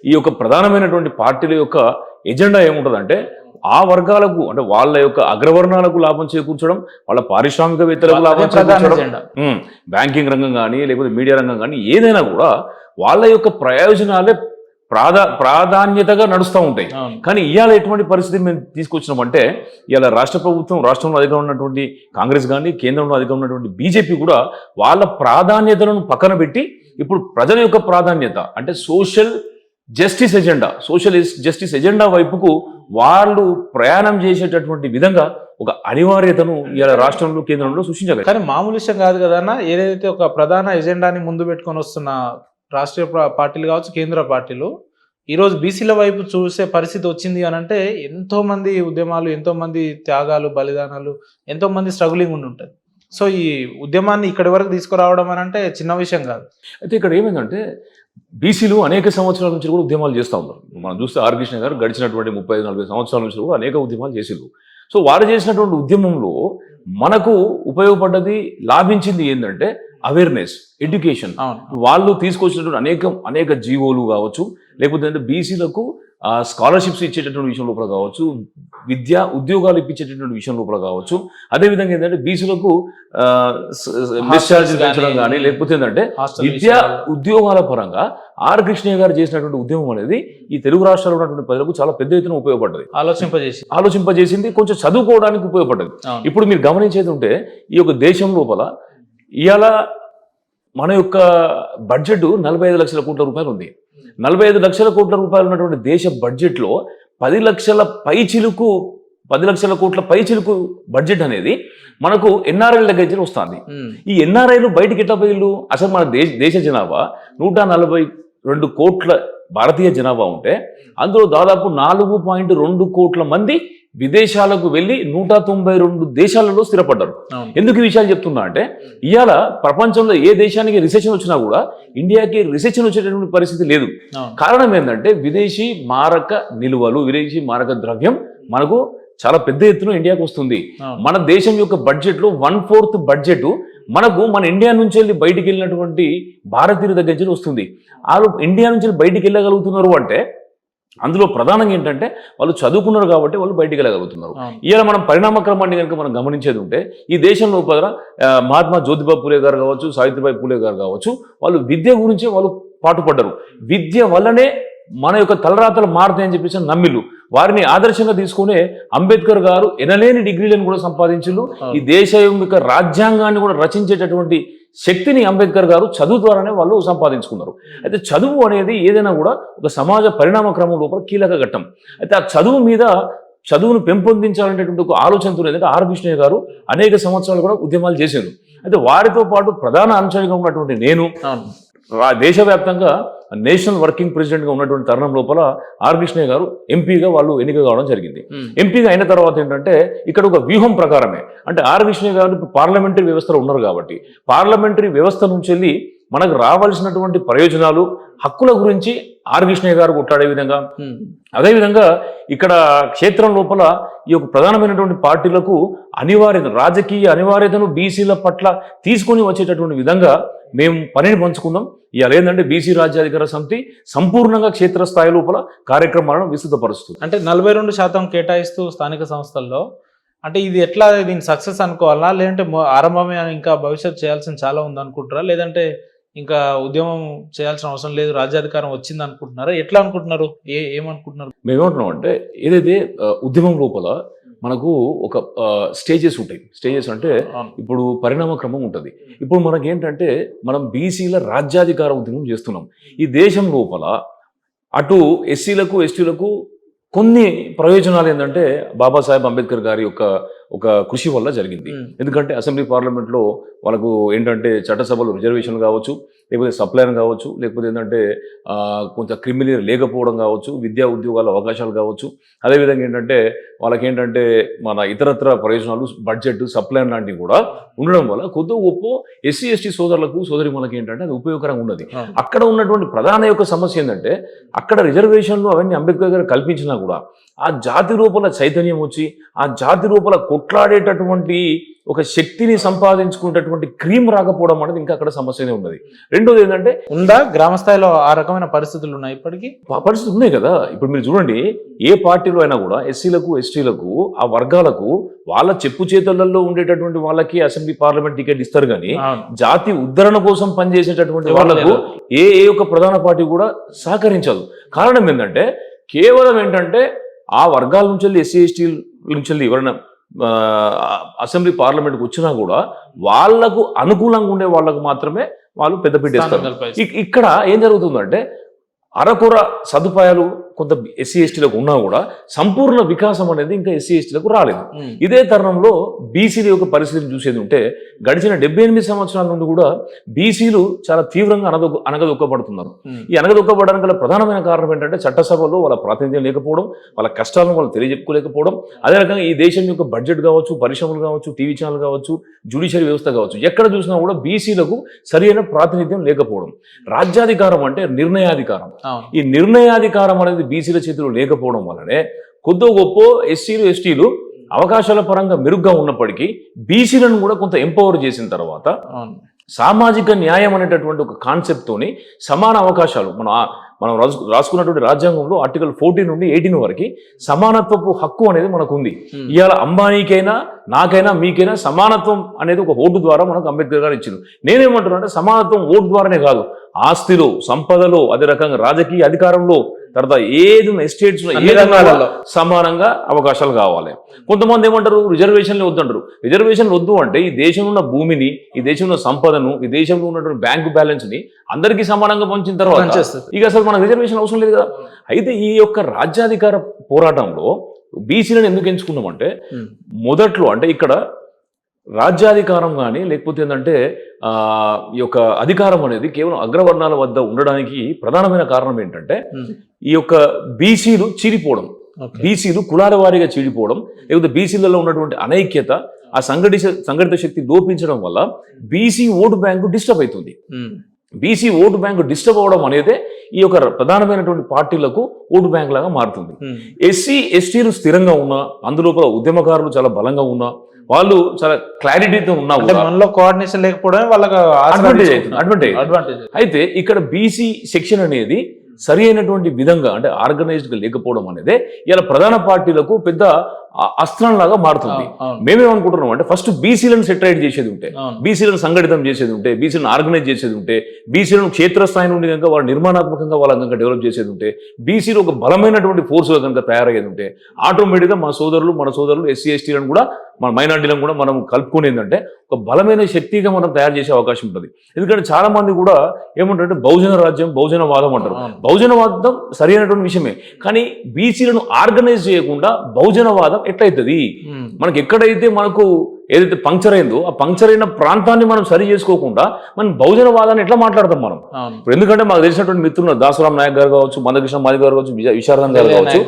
ఈ యొక్క ప్రధానమైనటువంటి పార్టీల యొక్క ఎజెండా ఏముంటుందంటే ఆ వర్గాలకు అంటే వాళ్ళ యొక్క అగ్రవర్ణాలకు లాభం చేకూర్చడం, వాళ్ళ పారిశ్రామికవేత్తలకు లాభం చేకూర్చడం, బ్యాంకింగ్ రంగం కానీ లేకపోతే మీడియా రంగం కానీ ఏదైనా కూడా వాళ్ళ యొక్క ప్రయోజనాలే ప్రాధాన్యతగా నడుస్తూ ఉంటాయి. కానీ ఇవాళ ఎటువంటి పరిస్థితి మేము తీసుకొచ్చినామంటే ఇవాళ రాష్ట్ర ప్రభుత్వం, రాష్ట్రంలో అధికంగా ఉన్నటువంటి కాంగ్రెస్ కానీ కేంద్రంలో అధికంగా ఉన్నటువంటి బీజేపీ కూడా వాళ్ళ ప్రాధాన్యతలను పక్కన పెట్టి ఇప్పుడు ప్రజల యొక్క ప్రాధాన్యత అంటే సోషల్ జస్టిస్ ఎజెండా వైపుకు వాళ్ళు ప్రయాణం చేసేటటువంటి విధంగా ఒక అనివార్యతను ఇలా రాష్ట్రంలో కేంద్రంలో సృష్టించగలరు. కానీ మామూలు విషయం కాదు కదా అన్న, ఏదైతే ఒక ప్రధాన ఎజెండాని ముందు పెట్టుకొని వస్తున్న రాష్ట్రీయ పార్టీలు కావచ్చు, కేంద్ర పార్టీలు ఈరోజు బీసీల వైపు చూసే పరిస్థితి వచ్చింది అని అంటే ఎంతో మంది ఉద్యమాలు, ఎంతో మంది త్యాగాలు, బలిదానాలు, ఎంతో మంది స్ట్రగులింగ్ ఉండి ఉంటుంది. సో ఈ ఉద్యమాన్ని ఇక్కడి వరకు తీసుకురావడం అని అంటే చిన్న విషయం కాదు. అయితే ఇక్కడ ఏమైందంటే బీసీలు అనేక సంవత్సరాల నుంచి కూడా ఉద్యమాలు చేస్తూ ఉన్నారు. మనం చూస్తే ఆర్ కృష్ణ గారు గడిచినటువంటి 35-40 సంవత్సరాల నుంచి కూడా అనేక ఉద్యమాలు చేసిండ్రు. సో వారు చేసినటువంటి ఉద్యమంలో మనకు ఉపయోగపడ్డది, లాభించింది ఏంటంటే అవేర్నెస్, ఎడ్యుకేషన్. వాళ్ళు తీసుకొచ్చినటువంటి అనేక జీవోలు కావచ్చు, లేకపోతే అంటే బీసీలకు స్కాలర్షిప్స్ ఇచ్చేటటువంటి విషయం లోపల కావచ్చు, విద్యా ఉద్యోగాలు ఇప్పించేటటువంటి విషయం లోపల కావచ్చు, అదేవిధంగా ఏంటంటే బీసీలకు డిశ్చార్జ్ పెంచడం కానీ, లేకపోతే ఏంటంటే విద్యా ఉద్యోగాల పరంగా ఆర్ కృష్ణయ్య గారు చేసినటువంటి ఉద్యమం అనేది ఈ తెలుగు రాష్ట్రాల్లో ఉన్నటువంటి ప్రజలకు చాలా పెద్ద ఎత్తున ఉపయోగపడ్డది, ఆలోచింపజేసింది, కొంచెం చదువుకోవడానికి ఉపయోగపడ్డది. ఇప్పుడు మీరు గమనించేది ఉంటే ఈ యొక్క దేశం లోపల ఇవాళ మన యొక్క బడ్జెట్ 45 లక్షల కోట్ల రూపాయలు ఉంది. 45 లక్షల కోట్ల రూపాయలు ఉన్నటువంటి దేశ బడ్జెట్లో 10 లక్షల కోట్ల పైచిలుకు బడ్జెట్ అనేది మనకు ఎన్ఆర్ఐల దగ్గర నుంచి వస్తుంది. ఈ ఎన్ఆర్ఐలు బయటికి ఎట్లా పోయిళ్ళు? అసలు మన దేశ జనాభా 142 కోట్ల భారతీయ జనాభా ఉంటే అందులో దాదాపు 4.2 కోట్ల మంది విదేశాలకు వెళ్ళి 192 దేశాలలో స్థిరపడ్డారు. ఎందుకు ఈ విషయాలు చెప్తున్నా అంటే ఇవాళ ప్రపంచంలో ఏ దేశానికి రిసెషన్ వచ్చినా కూడా ఇండియాకి రిసెషన్ వచ్చేటటువంటి పరిస్థితి లేదు. కారణం ఏంటంటే విదేశీ మారక నిల్వలు, విదేశీ మారక ద్రవ్యం మనకు చాలా పెద్ద ఎత్తున ఇండియాకు వస్తుంది. మన దేశం యొక్క బడ్జెట్లో 1/4 బడ్జెట్ మనకు మన ఇండియా నుంచి వెళ్ళి బయటికి వెళ్ళినటువంటి భారతీయుల దగ్గర నుంచి వస్తుంది. వాళ్ళు ఇండియా నుంచి బయటికి వెళ్ళగలుగుతున్నారు అంటే అందులో ప్రధానంగా ఏంటంటే వాళ్ళు చదువుకున్నారు కాబట్టి వాళ్ళు బయటికి వెళ్ళగలుగుతున్నారు. ఇలా మనం పరిణామ క్రమాన్ని కనుక మనం గమనించేది ఉంటే ఈ దేశంలో మహాత్మా జ్యోతిబా పూలే గారు కావచ్చు, సావిత్రిబాయి పూలే గారు కావచ్చు, వాళ్ళు విద్య గురించి వాళ్ళు పాటుపడ్డారు. విద్య వల్లనే మన యొక్క తలరాతలు మారుతాయని చెప్పేసి నమ్మిళ్ళు. వారిని ఆదర్శంగా తీసుకునే అంబేద్కర్ గారు ఎనలేని డిగ్రీలను కూడా సంపాదించులు. ఈ దేశం యొక్క రాజ్యాంగాన్ని కూడా రచించేటటువంటి శక్తిని అంబేద్కర్ గారు చదువు ద్వారానే వాళ్ళు సంపాదించుకున్నారు. అయితే చదువు అనేది ఏదైనా కూడా ఒక సమాజ పరిణామ క్రమం లోపల కీలక ఘట్టం. అయితే ఆ చదువును పెంపొందించాలనేటువంటి ఒక ఆలోచనతో ఏంటంటే ఆర్ కృష్ణయ్య గారు అనేక సంవత్సరాలు కూడా ఉద్యమాలు చేశారు. అయితే వారితో పాటు ప్రధాన అంశాలుగా ఉన్నటువంటి నేను దేశవ్యాప్తంగా నేషనల్ వర్కింగ్ ప్రెసిడెంట్గా ఉన్నటువంటి తరుణం లోపల ఆర్ కృష్ణయ్య గారు ఎంపీగా వాళ్ళు ఎన్నిక కావడం జరిగింది. ఎంపీగా అయిన తర్వాత ఏంటంటే ఇక్కడ ఒక వ్యూహం ప్రకారమే అంటే ఆర్ కృష్ణయ్య గారు పార్లమెంటరీ వ్యవస్థలో ఉన్నారు కాబట్టి పార్లమెంటరీ వ్యవస్థ నుంచి వెళ్ళి మనకు రావాల్సినటువంటి ప్రయోజనాలు, హక్కుల గురించి ఆర్ కృష్ణయ్య గారు కొట్లాడే విధంగా, అదేవిధంగా ఇక్కడ క్షేత్రం లోపల ఈ యొక్క ప్రధానమైనటువంటి పార్టీలకు రాజకీయ అనివార్యతను బీసీల పట్ల తీసుకొని వచ్చేటటువంటి విధంగా మేము పనిని పంచుకుందాం. ఇవాళ ఏంటంటే బీసీ రాజ్యాధికార సమితి సంపూర్ణంగా క్షేత్రస్థాయి లోపల కార్యక్రమాలను విస్తృతపరుస్తుంది. అంటే 42% కేటాయిస్తూ స్థానిక సంస్థల్లో అంటే ఇది ఎట్లా, దీన్ని సక్సెస్ అనుకోవాలా, లేదంటే ఆరంభమే ఇంకా భవిష్యత్తు చేయాల్సిన చాలా ఉంది అనుకుంటారా, లేదంటే ఇంకా ఉద్యమం చేయాల్సిన అవసరం లేదు, రాజ్యాధికారం వచ్చింది అనుకుంటున్నారా, ఎట్లా అనుకుంటున్నారు, ఏమనుకుంటున్నారు? మేమేమంటున్నాం అంటే ఏదైతే ఉద్యమం లోపల మనకు ఒక స్టేజెస్ ఉంటాయి. స్టేజెస్ అంటే ఇప్పుడు పరిణామ క్రమం ఉంటుంది. ఇప్పుడు మనకేంటంటే మనం బీసీల రాజ్యాధికార ఉద్యమం చేస్తున్నాం. ఈ దేశం లోపల అటు ఎస్సీలకు ఎస్టీలకు కొన్ని ప్రయోజనాలు ఏంటంటే బాబాసాహెబ్ అంబేద్కర్ గారి యొక్క ఒక కృషి వల్ల జరిగింది. ఎందుకంటే అసెంబ్లీ పార్లమెంట్లో వాళ్ళకు ఏంటంటే చట్టసభలు రిజర్వేషన్లు కావచ్చు, లేకపోతే సప్లైన్ కావచ్చు, లేకపోతే ఏంటంటే కొంత క్రిమినల్ లేకపోవడం కావచ్చు, విద్యా ఉద్యోగాల అవకాశాలు కావచ్చు, అదేవిధంగా ఏంటంటే వాళ్ళకి ఏంటంటే మన ఇతరత్ర ప్రయోజనాలు, బడ్జెట్, సప్లైన్ లాంటివి కూడా ఉండడం వల్ల కొద్ది గొప్ప ఎస్సీ ఎస్టీ సోదరులకు సోదరి మనకి ఏంటంటే అది ఉపయోగకరంగా ఉన్నది. అక్కడ ఉన్నటువంటి ప్రధాన యొక్క సమస్య ఏంటంటే అక్కడ రిజర్వేషన్లు అవన్నీ అంబేద్కర్ గారు కల్పించినా కూడా ఆ జాతి రూపల చైతన్యం వచ్చి ఆ జాతి రూపల కొట్లాడేటటువంటి ఒక శక్తిని సంపాదించుకునేటటువంటి క్రీమ్ రాకపోవడం అనేది ఇంకా అక్కడ సమస్యనే ఉన్నది. రెండోది ఏంటంటే ఉందా గ్రామ స్థాయిలో ఆ రకమైన పరిస్థితులు ఉన్నాయి ఇప్పటికీ? పరిస్థితులు ఉన్నాయి కదా. ఇప్పుడు మీరు చూడండి, ఏ పార్టీలో అయినా కూడా ఎస్సీలకు ఎస్టీలకు ఆ వర్గాలకు వాళ్ళ చెప్పు చేతులలో ఉండేటటువంటి వాళ్ళకి అసెంబ్లీ పార్లమెంట్ టికెట్ ఇస్తారు, కానీ జాతి ఉద్ధరణ కోసం పనిచేసేటటువంటి వాళ్ళకు ఏ ఒక్క ప్రధాన పార్టీ కూడా సహకరించదు. కారణం ఏంటంటే కేవలం ఏంటంటే ఆ వర్గాల నుంచి వెళ్ళి ఎస్సీ ఎస్టీ నుంచి వెళ్ళి ఎవరైనా అసెంబ్లీ పార్లమెంట్కి వచ్చినా కూడా వాళ్లకు అనుకూలంగా ఉండే వాళ్ళకు మాత్రమే వాళ్ళు పెద్దపీట వేస్తారు. ఇక్కడ ఏం జరుగుతుందంటే అరకొర సదుపాయాలు కొంత ఎస్సీ ఎస్టీలకు ఉన్నా కూడా సంపూర్ణ వికాసం అనేది ఇంకా ఎస్సీ ఎస్టీలకు రాలేదు. ఇదే తరుణంలో బీసీల యొక్క పరిస్థితిని చూసేది ఉంటే గడిచిన 78 సంవత్సరాల నుండి కూడా బీసీలు చాలా తీవ్రంగా అనగదొక్కబడుతున్నారు. ఈ అనగదొక్కబడడానికి గల ప్రధానమైన కారణం ఏంటంటే చట్టసభలో వాళ్ళ ప్రాతినిధ్యం లేకపోవడం, వాళ్ళ కష్టాలను వాళ్ళు తెలియజెప్పుకోలేకపోవడం. అదే రకంగా ఈ దేశం యొక్క బడ్జెట్ కావచ్చు, పరిశ్రమలు కావచ్చు, టీవీ ఛానల్ కావచ్చు, జ్యుడిషియరీ వ్యవస్థ కావచ్చు, ఎక్కడ చూసినా కూడా బీసీలకు సరైన ప్రాతినిధ్యం లేకపోవడం. రాజ్యాధికారం అంటే నిర్ణయాధికారం. ఈ నిర్ణయాధికారం అనేది బీసీల చేతిలో లేకపోవడం వల్లనే కొద్దో గొప్ప ఎస్సీలు ఎస్టీలు అవకాశాల పరంగా మెరుగ్గా ఉన్నప్పటికీ బీసీలను కూడా కొంత ఎంపవర్ చేసిన తర్వాత సామాజిక న్యాయం అనేటటువంటి ఒక కాన్సెప్ట్ తోని సమాన అవకాశాలు మనం రాసుకున్నటువంటి రాజ్యాంగంలో ఆర్టికల్ 14 నుండి 18 వరకు సమానత్వపు హక్కు అనేది మనకు ఉంది. ఇవాళ అంబానీకైనా నాకైనా మీకైనా సమానత్వం అనేది ఒక ఓటు ద్వారా మనకు అంబేద్కర్ గారు ఇచ్చింది. నేనేమంటున్నా అంటే సమానత్వం ఓటు ద్వారానే కాదు, ఆస్తిలో, సంపదలో, అదే రకంగా రాజకీయ అధికారంలో, తర్వాత ఏది ఎస్టేట్స్ లో ఏ రంగాలలో సమానంగా అవకాశాలు కావాలి. కొంతమంది ఏమంటారు రిజర్వేషన్లు వద్దంటారు. రిజర్వేషన్లు వద్దు అంటే ఈ దేశంలో ఉన్న భూమిని, ఈ దేశంలో సంపదను, ఈ దేశంలో ఉన్నటువంటి బ్యాంకు బ్యాలెన్స్ ని అందరికీ సమానంగా పంచిన తర్వాత ఇక అసలు మన రిజర్వేషన్ అవసరం లేదు కదా. అయితే ఈ యొక్క రాజ్యాధికార పోరాటంలో బీసీలను ఎందుకు ఎంచుకున్నామంటే మొదట్లో అంటే ఇక్కడ రాజ్యాధికారం కానీ లేకపోతే ఏంటంటే ఈ యొక్క అధికారం అనేది కేవలం అగ్రవర్ణాల వద్ద ఉండడానికి ప్రధానమైన కారణం ఏంటంటే ఈ యొక్క బీసీలు చీలిపోవడం, బీసీలు కులాల వారీగా చీలిపోవడం, లేకపోతే బీసీలలో ఉన్నటువంటి అనైక్యత, ఆ సంఘటిత శక్తి లోపించడం వల్ల బీసీ ఓటు బ్యాంకు డిస్టర్బ్ అవుతుంది. బీసీ ఓటు బ్యాంకు డిస్టర్బ్ అవడం అనేది ఈ యొక్క ప్రధానమైనటువంటి పార్టీలకు ఓటు బ్యాంక్ లాగా మారుతుంది. ఎస్సీ ఎస్టీలు స్థిరంగా ఉన్నా, అందులోపల ఉద్యమకారులు చాలా బలంగా ఉన్నా, వాళ్ళు చాలా క్లారిటీతో ఉన్నా మనలో కోఆర్డినేషన్ లేకపోవడం వాళ్ళకి అడ్వాంటేజ్. అయితే ఇక్కడ బీసీ సెక్షన్ అనేది సరి అయినటువంటి విధంగా అంటే ఆర్గనైజ్డ్గా లేకపోవడం అనేది ఇలా ప్రధాన పార్టీలకు పెద్ద అస్త్రంలాగా మారుతుంది. మేమేమనుకుంటున్నాం అంటే ఫస్ట్ బీసీలను సెటరైట్ చేసేది ఉంటే, బీసీలను సంఘటితం చేసేది ఉంటే, బీసీలను ఆర్గనైజ్ చేసేది ఉంటే, బీసీలను క్షేత్రస్థాయి నుండి కనుక వాళ్ళు నిర్మాణాత్మకంగా వాళ్ళ కనుక డెవలప్ చేసేది ఉంటే, బీసీలు ఒక బలమైనటువంటి ఫోర్స్గా కనుక తయారయ్యేది ఉంటే ఆటోమేటిక్గా మన సోదరులు ఎస్సీ ఎస్టీలను కూడా మన మైనార్టీలను కూడా మనం కలుపుకునేందంటే ఒక బలమైన శక్తిగా మనం తయారు చేసే అవకాశం ఉంటుంది. ఎందుకంటే చాలా మంది కూడా ఏమంటారంటే బహుజన రాజ్యం, బహుజనవాదం అంటారు. బహుజనవాదం సరైనటువంటి విషయమే, కానీ బీసీలను ఆర్గనైజ్ చేయకుండా బహుజనవాదం ఎట్లయితుంది? మనకి ఎక్కడైతే మనకు ఏదైతే పంక్చర్ అయిందో ఆ పంక్చర్ అయిన ప్రాంతాన్ని మనం సరి చేసుకోకుండా మనం బహుజనవాదాన్ని ఎట్లా మాట్లాడతాం మనం? ఇప్పుడు ఎందుకంటే మాకు తెలిసినటువంటి మిత్రులు దాసరాం నాయక్ గారు కావచ్చు, మందకృష్ణ మాది గారు కావచ్చు, విశారదన్ గారు కావచ్చు,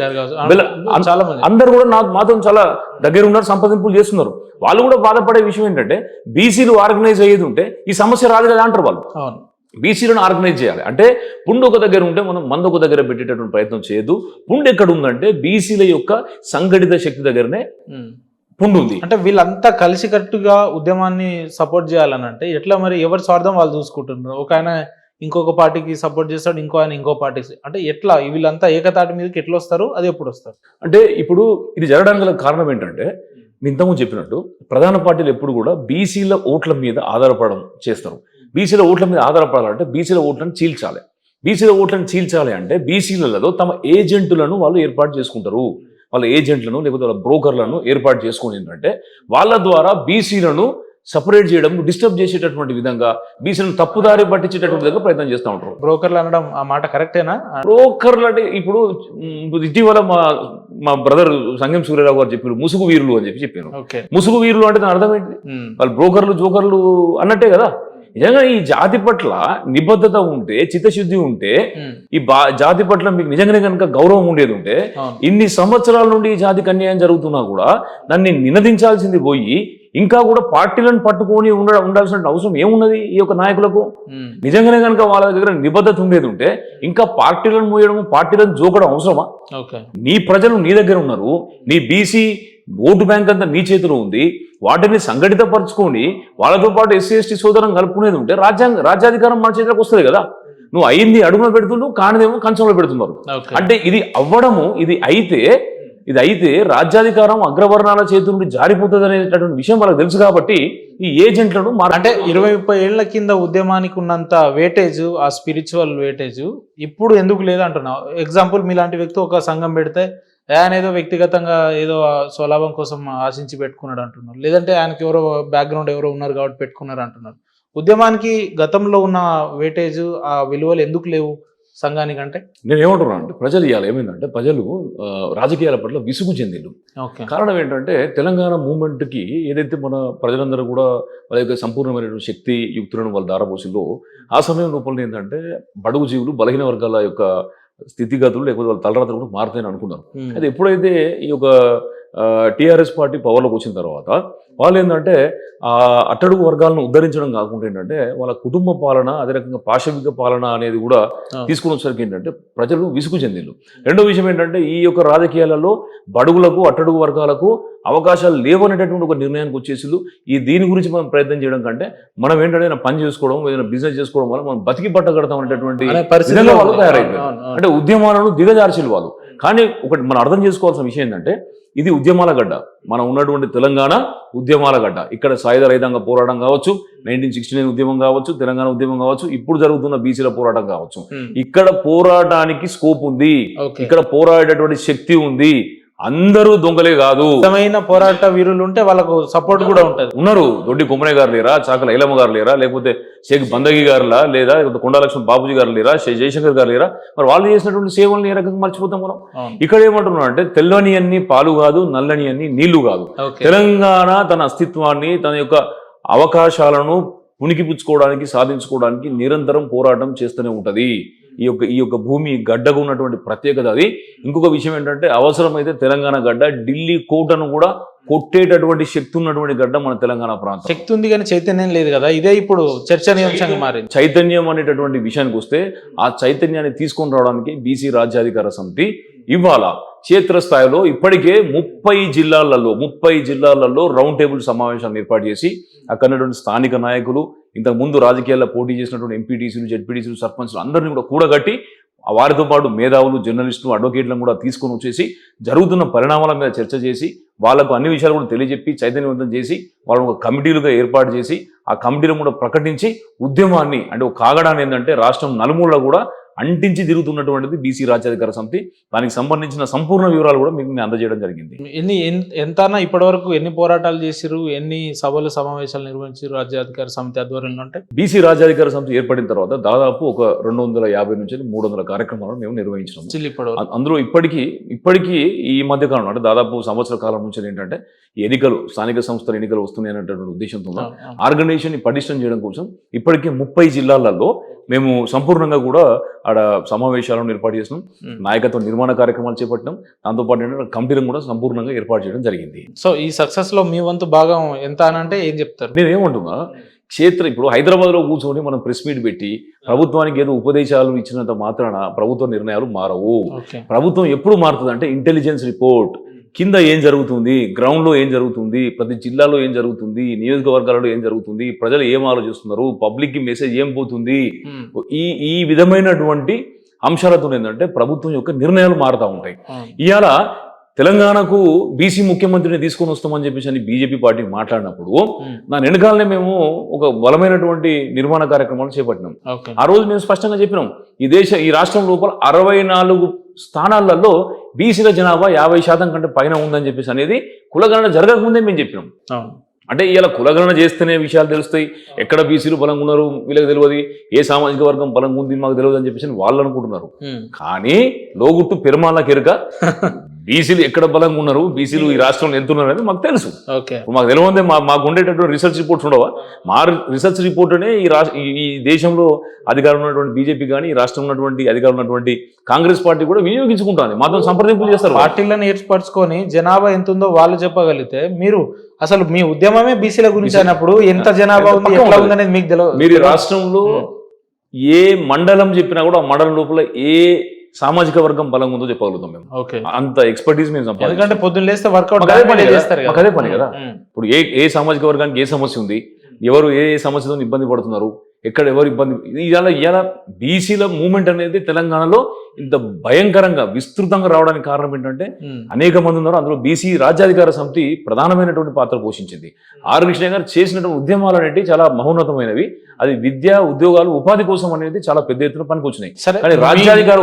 అందరూ కూడా మాతో చాలా దగ్గర ఉన్నారు, సంప్రదింపులు చేస్తున్నారు. వాళ్ళు కూడా బాధపడే విషయం ఏంటంటే బీసీలు ఆర్గనైజ్ అయ్యేది ఉంటే ఈ సమస్య రాదు కదా అంటారు వాళ్ళు. బీసీలను ఆర్గనైజ్ చేయాలి అంటే పుండు ఒక దగ్గర ఉంటే మనం మందు ఒక దగ్గర పెట్టేటటువంటి ప్రయత్నం చేయదు. పుండు ఎక్కడ ఉందంటే బీసీల యొక్క సంఘటిత శక్తి దగ్గరనే పుండు ఉంది. అంటే వీళ్ళంతా కలిసికట్టుగా ఉద్యమాన్ని సపోర్ట్ చేయాలని అంటే ఎట్లా మరి? ఎవరి స్వార్థం వాళ్ళు చూసుకుంటున్నారు. ఒక ఆయన ఇంకొక పార్టీకి సపోర్ట్ చేస్తాడు, ఇంకో ఆయన ఇంకో పార్టీకి. అంటే ఎట్లా వీళ్ళంతా ఏకతాటి మీదకి ఎట్లా వస్తారు? అది ఎప్పుడు వస్తారు? అంటే ఇప్పుడు ఇది జరగడానికి గల కారణం ఏంటంటే ఇంతకుముందు చెప్పినట్టు ప్రధాన పార్టీలు ఎప్పుడు కూడా బీసీల ఓట్ల మీద ఆధారపడడం చేస్తారు. బీసీల ఓట్ల మీద ఆధారపడాలంటే బీసీల ఓట్లను చీల్చాలి. బీసీల ఓట్లను చీల్చాలి అంటే బీసీలలో తమ ఏజెంట్లను వాళ్ళు ఏర్పాటు చేసుకుంటారు. వాళ్ళ ఏజెంట్లను లేకపోతే వాళ్ళ బ్రోకర్లను ఏర్పాటు చేసుకుని ఏంటంటే వాళ్ళ ద్వారా బీసీలను సపరేట్ చేయడం, డిస్టర్బ్ చేసేటటువంటి విధంగా, బీసీలను తప్పుదారి పట్టించేటటువంటి విధంగా ప్రయత్నం చేస్తూ ఉంటారు. బ్రోకర్లు అనడం ఆ మాట కరెక్టేనా? బ్రోకర్లు అంటే ఇప్పుడు ఇటీవల మా బ్రదర్ సంగం సూర్యరావు గారు చెప్పారు ముసుగు వీరులు అని చెప్పారు. ముసుగు వీరులు అంటే దాని అర్థం ఏంటి? వాళ్ళు బ్రోకర్లు జోకర్లు అన్నట్టే కదా. నిజంగా ఈ జాతి పట్ల నిబద్ధత ఉంటే, చిత్తశుద్ధి ఉంటే, ఈ జాతి పట్ల మీకు నిజంగానే కనుక గౌరవం ఉండేది ఉంటే ఇన్ని సంవత్సరాల నుండి ఈ జాతికి అన్యాయం జరుగుతున్నా కూడా దాన్ని నినదించాల్సింది పోయి ఇంకా కూడా పార్టీలను పట్టుకొని ఉండాల్సిన అవసరం ఏమున్నది ఈ యొక్క నాయకులకు? నిజంగానే కనుక వాళ్ళ దగ్గర నిబద్ధత ఉండేది ఉంటే ఇంకా పార్టీలను మోయడం, పార్టీలను జోకడం అవసరమా? నీ ప్రజలు నీ దగ్గర ఉన్నారు, నీ బీసీ ఓటు బ్యాంక్ అంతా నీ చేతిలో ఉంది, వాటిని సంఘటితపరచుకొని వాళ్ళతో పాటు ఎస్సీ ఎస్టీ సోదరం కలుపుకునేది ఉంటే రాజ్యాధికారం మన చేతిలోకి వస్తుంది కదా. నువ్వు అయింది అడుగులో పెడుతున్నావు, కానిదేమో కంచంలో పెడుతున్నారు. అంటే ఇది అవ్వడము, ఇది అయితే రాజ్యాధికారం అగ్రవర్ణాల చేతి నుండి జారిపోతుంది అనేటటువంటి విషయం వాళ్ళకి తెలుసు. కాబట్టి ఈ ఏజెంట్లను అంటే 20-30 ఏళ్ల కింద ఉద్యమానికి ఉన్నంత వేటేజ్, ఆ స్పిరిచువల్ వేటేజ్ ఇప్పుడు ఎందుకు లేదు అంటున్నావు? ఎగ్జాంపుల్, మీలాంటి వ్యక్తి ఒక సంఘం పెడితే ఆయన ఏదో వ్యక్తిగతంగా ఏదో స్వలాభం కోసం ఆశించి పెట్టుకున్నాడు అంటున్నారు, లేదంటే ఆయనకి ఎవరో బ్యాక్గ్రౌండ్ ఎవరో ఉన్నారు కాబట్టి పెట్టుకున్నారు అంటున్నారు. ఉద్యమానికి గతంలో ఉన్న వేటేజ్, ఆ విలువలు ఎందుకు లేవు సంఘానికంటే? నేను ఏమంటున్నాను అంటే, ప్రజలు ఇవాళ ఏమైందంటే, ప్రజలు రాజకీయాల పట్ల విసుగు చెందిండు. కారణం ఏంటంటే, తెలంగాణ మూవ్మెంట్కి ఏదైతే మన ప్రజలందరూ కూడా వాళ్ళ యొక్క సంపూర్ణమైనటువంటి శక్తి యుక్తులను వాళ్ళు దారపోసిందో, ఆ సమయం లోపల ఏంటంటే బడుగు జీవులు, బలహీన వర్గాల యొక్క స్థితిగతులు లేకపోతే వాళ్ళ తలరాతలు కూడా మారుతాయని అనుకున్నారు. అయితే ఎప్పుడైతే ఈ యొక్క టీఆర్ఎస్ పార్టీ పవర్లోకి వచ్చిన తర్వాత వాళ్ళు ఏంటంటే అట్టడుగు వర్గాలను ఉద్ధరించడం కాకుండా ఏంటంటే వాళ్ళ కుటుంబ పాలన, అదే రకంగా పాశవిక పాలన అనేది కూడా తీసుకుని వచ్చేసరికి ఏంటంటే ప్రజలు విసుగు చెందిళ్ళు. రెండో విషయం ఏంటంటే, ఈ యొక్క రాజకీయాలలో బడుగులకు, అట్టడుగు వర్గాలకు అవకాశాలు లేవనేటటువంటి ఒక నిర్ణయానికి వచ్చేసి దీని గురించి మనం ప్రయత్నం చేయడం కంటే మనం ఏంటంటే పని చేసుకోవడం, ఏదైనా బిజినెస్ చేసుకోవడం వల్ల మనం బతికి పట్టగడతాం అనేటటువంటి విధంగా వాళ్ళు తయారైపోయారు. అంటే ఉద్యమాలను దిగజార్చిన వాళ్ళు. కానీ ఒకటి మనం అర్థం చేసుకోవాల్సిన విషయం ఏంటంటే, ఇది ఉద్యమాల గడ్డ, మనం ఉన్నటువంటి తెలంగాణ ఉద్యమాల గడ్డ. ఇక్కడ సాయుధ రైతాంగ పోరాటం కావచ్చు, 1969 ఉద్యమం కావచ్చు, తెలంగాణ ఉద్యమం కావచ్చు, ఇప్పుడు జరుగుతున్న బీసీల పోరాటం కావచ్చు, ఇక్కడ పోరాటానికి స్కోప్ ఉంది, ఇక్కడ పోరాడేటటువంటి శక్తి ఉంది. అందరూ దొంగలే కాదు, నిజమైన పోరాట వీరులు ఉంటే వాళ్ళకు సపోర్ట్ కూడా ఉంటుంది. ఉన్నారు. దొడ్డి కొమ్మనే గారు లేరా, చాకల ఐలమ్మ గారు లేరా, లేకపోతే షేక్ బందగి గారులా, లేదా కొండాలక్ష్మణ్ బాబుజీ గారు లేరా, జయశంకర్ గారు లేరా? మరి వాళ్ళు చేసినటువంటి సేవలను ఏ రకంగా మర్చిపోతాం మనం? ఇక్కడ ఏమంటున్నాం అంటే, తెల్లని అన్ని పాలు కాదు, నల్లని అన్ని నీళ్లు కాదు. తెలంగాణ తన అస్తిత్వాన్ని, తన యొక్క అవకాశాలను పుణికిపుచ్చుకోవడానికి, సాధించుకోవడానికి నిరంతరం పోరాటం చేస్తూనే ఉంటది. ఈ యొక్క భూమి గడ్డగా ఉన్నటువంటి ప్రత్యేకత అది. ఇంకొక విషయం ఏంటంటే, అవసరమైతే తెలంగాణ గడ్డ ఢిల్లీ కోటను కూడా కొట్టేటటువంటి శక్తి ఉన్నటువంటి గడ్డ మన తెలంగాణ ప్రాంతం. శక్తి ఉంది కానీ చైతన్యం లేదు కదా, ఇదే ఇప్పుడు చర్చనీయాంశంగా మారింది. చైతన్యం అనేటటువంటి విషయానికి వస్తే, ఆ చైతన్యాన్ని తీసుకొని రావడానికి బీసీ రాజ్యాధికార సమితి ఇవాళ క్షేత్రస్థాయిలో ఇప్పటికే 30 జిల్లాలలో రౌండ్ టేబుల్ సమావేశాలను ఏర్పాటు చేసి అక్కడ స్థానిక నాయకులు, ఇంతకు ముందు రాజకీయాల్లో పోటీ చేసినటువంటి ఎంపీటీసీలు, జెడ్పీటీసీలు, సర్పంచ్లు అందరినీ కూడా కూడగట్టి వారితో పాటు మేధావులు, జర్నలిస్టులు, అడ్వకేట్లను కూడా తీసుకొని వచ్చేసి జరుగుతున్న పరిణామాల మీద చర్చ చేసి వాళ్ళకు అన్ని విషయాలు కూడా తెలియజెప్పి చైతన్యవంతం చేసి వాళ్ళని ఒక కమిటీలుగా ఏర్పాటు చేసి ఆ కమిటీలను కూడా ప్రకటించి ఉద్యమాన్ని, అంటే ఒక కాగడాన్ని ఏంటంటే రాష్ట్రం నలుమూలలో కూడా అంటించి తిరుగుతున్నటువంటిది బీసీ రాజ్యాధికార సమితి. దానికి సంబంధించిన సంపూర్ణ వివరాలు కూడా మీకు నేను అందజేయడం జరిగింది. ఎంతనా ఇప్పటివరకు ఎన్ని పోరాటాలు చేసిరు, ఎన్ని సభలు సమావేశాలు నిర్వహించారు రాజ్యాధికార సమితి ఆధ్వర్యంలో? అంటే బీసీ రాజ్యాధికార సమితి ఏర్పడిన తర్వాత దాదాపు ఒక 250 నుంచి 300 కార్యక్రమాలను మేము నిర్వహించినాం. అందులో ఇప్పటికీ ఈ మధ్య కాలం అంటే దాదాపు సంవత్సర కాలం నుంచి ఏంటంటే ఎన్నికలు, స్థానిక సంస్థల ఎన్నికలు వస్తున్నాయి అనేటువంటి ఉద్దేశంతో ఆర్గనైజేషన్ పటిష్టం చేయడం కోసం ఇప్పటికే 30 జిల్లాలలో మేము సంపూర్ణంగా కూడా ఆడ సమావేశాలను ఏర్పాటు చేసినాం, నాయకత్వ నిర్మాణ కార్యక్రమాలు చేపట్టినాం. దాంతోపాటు ఏంటంటే కమిటీలను కూడా సంపూర్ణంగా ఏర్పాటు చేయడం జరిగింది. సో ఈ సక్సెస్ లో మీ వంతు భాగం ఎంత అని అంటే ఏం చెప్తారు? నేను ఏమంటున్నా, ఇప్పుడు హైదరాబాద్లో కూర్చొని మనం ప్రెస్ మీట్ పెట్టి ప్రభుత్వానికి ఏదో ఉపదేశాలు ఇచ్చినంత మాత్రాన ప్రభుత్వ నిర్ణయాలు మారవు. ప్రభుత్వం ఎప్పుడు మారుతుంది అంటే ఇంటెలిజెన్స్ రిపోర్ట్, కింద ఏం జరుగుతుంది, గ్రౌండ్లో ఏం జరుగుతుంది, ప్రతి జిల్లాలో ఏం జరుగుతుంది, నియోజకవర్గాలలో ఏం జరుగుతుంది, ప్రజలు ఏం ఆలోచిస్తున్నారు, పబ్లిక్కి మెసేజ్ ఏం పోతుంది, ఈ విధమైనటువంటి అంశాలతో ఏంటంటే ప్రభుత్వం యొక్క నిర్ణయాలు మారుతూ ఉంటాయి. ఇవాళ తెలంగాణకు బీసీ ముఖ్యమంత్రిని తీసుకొని వస్తామని చెప్పేసి బీజేపీ పార్టీ మాట్లాడినప్పుడు నా వెనకాలనే మేము ఒక బలమైనటువంటి నిర్మాణ కార్యక్రమాలు చేపట్టినాం. ఆ రోజు మేము స్పష్టంగా చెప్పినాం, ఈ రాష్ట్రం లోపల 64 స్థానాలలో బీసీల జనాభా 50% కంటే పైన ఉందని చెప్పేసి అనేది కులగణన జరగకముందే మేము చెప్పినాం. అంటే ఇలా కులగణన చేస్తేనే విషయాలు తెలుస్తాయి, ఎక్కడ బీసీలు బలంగా ఉన్నారు వీళ్ళకి తెలియదు, ఏ సామాజిక వర్గం బలంగా ఉంది మాకు తెలియదు అని చెప్పేసి వాళ్ళు అనుకుంటున్నారు. కానీ లోగుట్టు పెరుమాళ్ళ కెరుక బీసీలు ఎక్కడ బలంగా ఉన్నారు, బీసీలు ఈ రాష్ట్రంలో ఎంత ఉన్నారు అనేది మాకు తెలుసు. ఓకే. ఇప్పుడు మాకు తెలియదే మాకు ఉండేటటువంటి రీసెర్చ్ రిపోర్ట్స్ ఉండవా? మా రీసెర్చ్ రిపోర్ట్నే ఈ దేశంలో అధికారం ఉన్నటువంటి బీజేపీ కానీ, ఈ రాష్ట్రంలో ఉన్నటువంటి అధికారం ఉన్నటువంటి కాంగ్రెస్ పార్టీ కూడా వినియోగించుకుంటుంది, మాతో సంప్రదింపులు చేస్తారు. పార్టీలను ఏర్పరచుకొని జనాభా ఎంత ఉందో వాళ్ళు చెప్పగలిగితే, మీరు అసలు మీ ఉద్యమమే బీసీల గురించి అయినప్పుడు ఎంత జనాభా ఉంది, ఎట్లా ఉంది అనేది మీకు తెలియదు. మీరు ఈ రాష్ట్రంలో ఏ మండలం చెప్పినా కూడా ఆ మండలం లోపల ఏ సామాజిక వర్గం బలంగా ఉందో చెప్పగలుగుతాం మేము. ఓకే. అంత ఎక్స్పర్టీస్ మేము సంపాదించాం. ఎందుకంటే పొద్దున్న లేస్తే వర్కౌట్ అదే పని కదా. ఇప్పుడు ఏ సామాజిక వర్గానికి ఏ సమస్య ఉంది, ఎవరు ఏ సమస్యతో ఇబ్బంది పడుతున్నారు, ఎక్కడ ఎవరు ఇబ్బంది, ఇవాళ బీసీల మూవ్మెంట్ అనేది తెలంగాణలో ఇంత భయంకరంగా విస్తృతంగా రావడానికి కారణం ఏంటంటే అనేక మంది ఉన్నారు. అందులో బీసీ రాజ్యాధికార సమితి ప్రధానమైనటువంటి పాత్ర పోషించింది. ఆర్ కృష్ణయ్య గారు చేసినటువంటి ఉద్యమాలు అనేవి చాలా మహోన్నతమైనవి. అది విద్య, ఉద్యోగాలు, ఉపాధి కోసం అనేది చాలా పెద్ద ఎత్తున పనికొచ్చినాయి. కానీ రాజ్యాధికార